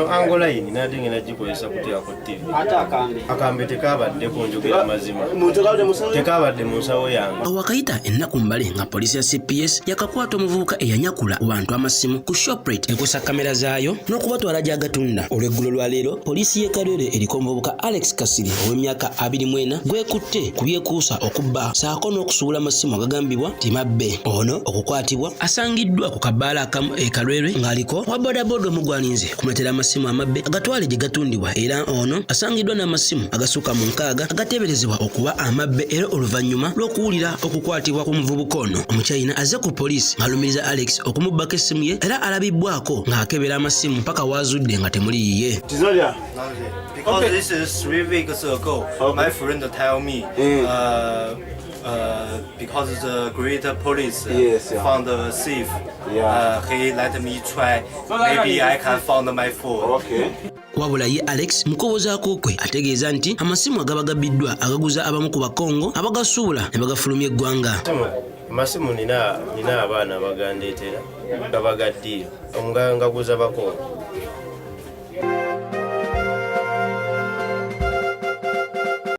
eno angoline nadi ngena gikozesa kuteako TV akambe tekabadde kunjogera mazima tekabadde mu nsawo yange. Wakayita ennaku mbale nga poliisi ya CPS yakakwata omuvubuka eyanyakula ku bantu amasimu ku Shoprite ekosa kamera zaayo n'okubatwala gy'agatunda. Olweggulo lwa leero poliisi y'e Kalwere eriko omuvubuka Alex Kasiri ow'emyaka 24 gwekutte ku byekuusa okubba saako n'okusuula amasimu agagambibwa timabbe. Ono okukwatibwa asangiddwa ku kabbaala akamu e Kalwere ng'aliko wa bodaboda omugwaninze kumuletera amasimu amabbe agatwale gye gatundibwa, era ono asangiddwa n'amasimu agasuka mu 6 agateeberezebwa okuba amabbe. Era oluvannyuma lw'okuwulira okukwatibwa ku muvubuka ono, omukyayina azze ku poliisi ng'alumiriza Alex okumubbako essimu ye, era alabibbwako ng'akebera amasimu paka waazudde nga temuli yiye. Because this is 3 weeks ago, my friend tell me, because the great police found the thief, he let me try. Maybe I can find my phone. Wabula ye Alex mukobozaako kwe ategeeza nti amasimu agabagabiddwa agaguza abamu ku bakongo abagasuula ne bagafulumya eggwanga. Amasimu nina abaana bagandeetera nga bagaddiira nga guza bakongo